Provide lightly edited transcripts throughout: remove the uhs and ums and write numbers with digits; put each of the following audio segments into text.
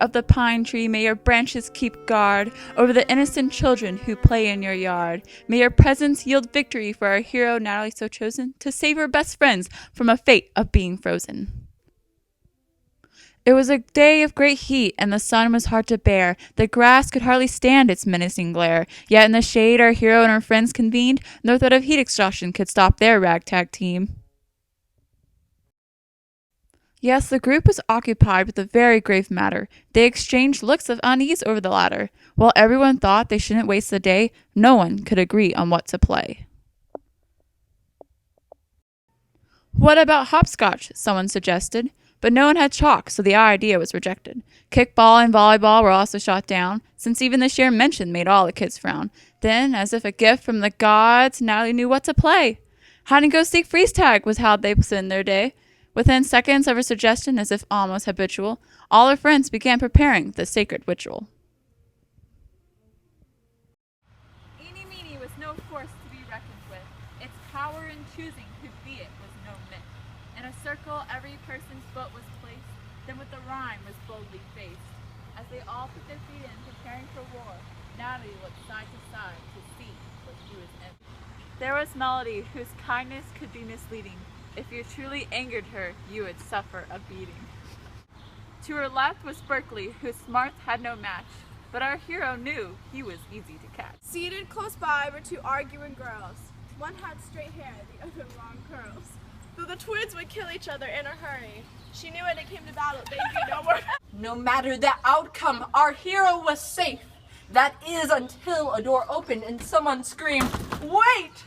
of the pine tree, may your branches keep guard over the innocent children who play in your yard. May your presence yield victory for our hero, Natalie so chosen, to save her best friends from a fate of being frozen. It was a day of great heat, and the sun was hard to bear. The grass could hardly stand its menacing glare. Yet in the shade our hero and her friends convened. No threat of heat exhaustion could stop their ragtag team. Yes, the group was occupied with a very grave matter. They exchanged looks of unease over the latter. While everyone thought they shouldn't waste the day, no one could agree on what to play. What about hopscotch? Someone suggested. But no one had chalk, so the idea was rejected. Kickball and volleyball were also shot down, since even the sheer mention made all the kids frown. Then, as if a gift from the gods, Natalie knew what to play. Hide-and-go-seek freeze tag was how they spent their day. Within seconds of her suggestion, as if almost habitual, all her friends began preparing the sacred ritual. Eeny Meeny was no force to be reckoned with. Its power in choosing who'd be it was no myth. In a circle, every person's foot was placed, then with the rhyme was boldly faced. As they all put their feet in, preparing for war, Natalie looked side to side to see what she was in. There was Melody, whose kindness could be misleading. If you truly angered her, you would suffer a beating. To her left was Berkeley, whose smarts had no match, but our hero knew he was easy to catch. Seated close by were two arguing girls. One had straight hair, the other long curls. Though the twins would kill each other in a hurry, she knew when it came to battle they'd be no more. No matter the outcome, our hero was safe. That is until a door opened and someone screamed, "Wait!"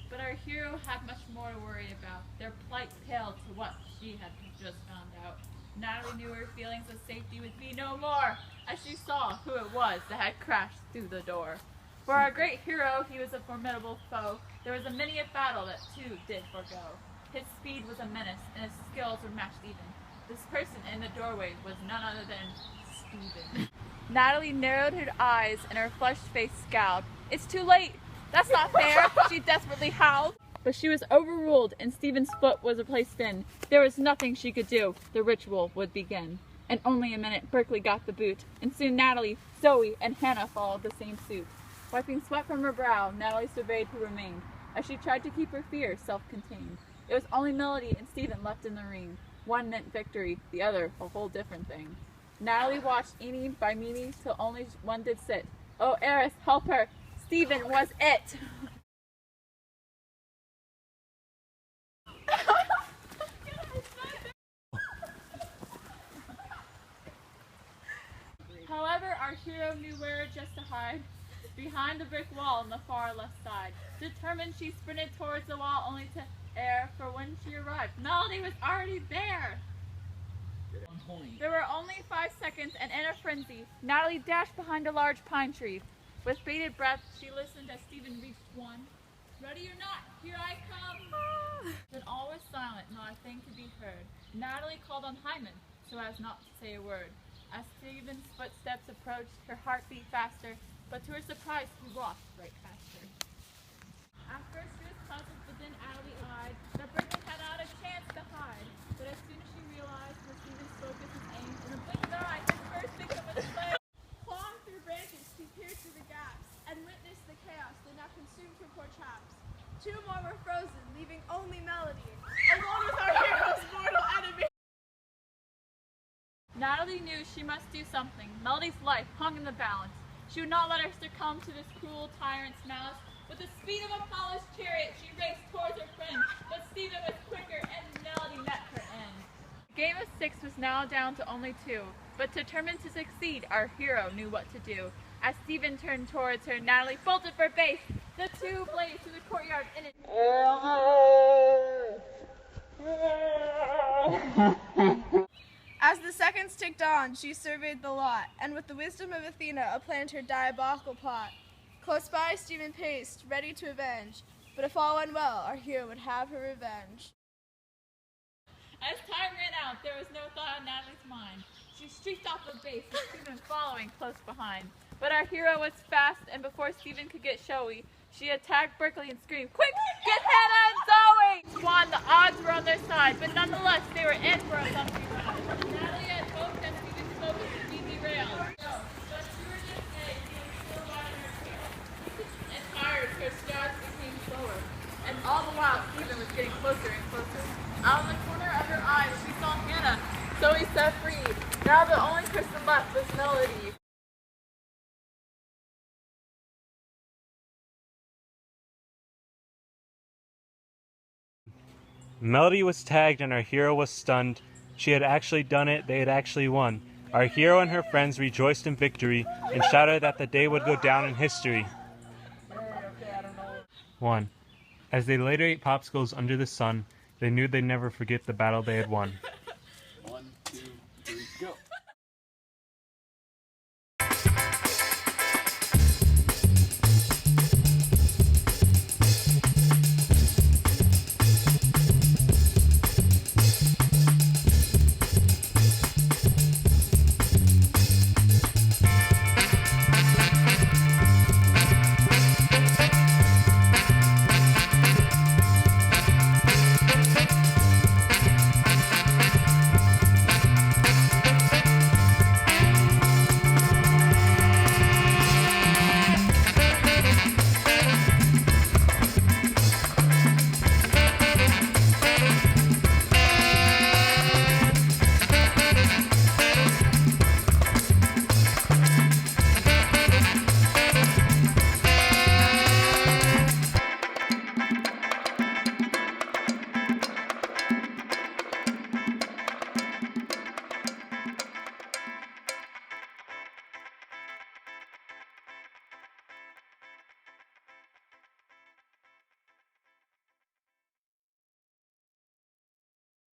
But our hero had much more to worry about. Their plight paled to what she had just found out. Natalie knew her feelings of safety would be no more, as she saw who it was that had crashed through the door. For our great hero, he was a formidable foe. There was a many a battle that two did forego. His speed was a menace, and his skills were matched even. This person in the doorway was none other than Stephen. Natalie narrowed her eyes, and her flushed face scowled. "It's too late! That's not fair!" she desperately howled. But she was overruled, and Stephen's foot was placed in. There was nothing she could do. The ritual would begin. In only a minute, Berkeley got the boot, and soon Natalie, Zoe, and Hannah followed the same suit. Wiping sweat from her brow, Natalie surveyed who remained, as she tried to keep her fear self-contained. It was only Melody and Stephen left in the ring. One meant victory, the other a whole different thing. Natalie watched eeny by meeny till only one did sit. Oh, Eris, help her! Stephen was it! However, our hero knew where just to hide. Behind the brick wall on the far left side. Determined, she sprinted towards the wall only to err, for when she arrived, Melody was already there. There were only 5 seconds, and in a frenzy, Natalie dashed behind a large pine tree. With bated breath, she listened as Stephen reached one. "Ready or not, here I come!" Then all was silent, not a thing could be heard. Natalie called on Hyman, so as not to say a word. As Stephen's footsteps approached, her heart beat faster, but to her surprise, he walked right past her. At first she was puzzled, but then Natalie eyed that Berkeley had not a chance to hide. But as soon as she realized where Stephen's focus was aimed, in a blink of an eye, his first victim was slain. Clawing through branches, she peered through the gaps and witnessed the chaos that now consumed her poor chaps. 2 more were frozen, leaving only Melody, alone with our hero's mortal enemy. Natalie knew she must do something. Melody's life hung in the balance. She would not let her succumb to this cruel tyrant's malice. With the speed of a polished chariot, she raced towards her friend, but Stephen was quicker and Melody met her end. The game of 6 was now down to only 2, but determined to succeed, our hero knew what to do. As Stephen turned towards her, Natalie bolted for base. The two blazed through the courtyard in it. As the seconds ticked on, she surveyed the lot, and with the wisdom of Athena, planned her diabolical plot. Close by, Stephen paced, ready to avenge, but if all went well, our hero would have her revenge. As time ran out, there was no thought on Natalie's mind. She streaked off the base, with Stephen following close behind. But our hero was fast, and before Stephen could get showy, she attacked Berkeley and screamed, "Quick, get Hannah and Zoe!" Swan, the odds were on their side, but nonetheless, they were in for a bumpy ride. Natalie had hoped that Stephen's focus would be derailed. No, but sure this day she was still wagging her tail. And tired, her strides became slower. And all the while, Stephen was getting closer and closer. Out of the corner of her eyes, she saw Hannah, so he set free. Now the only person left was Melody. Melody was tagged and our hero was stunned. She had actually done it, they had actually won. Our hero and her friends rejoiced in victory and shouted that the day would go down in history. 1. As they later ate popsicles under the sun, they knew they'd never forget the battle they had won.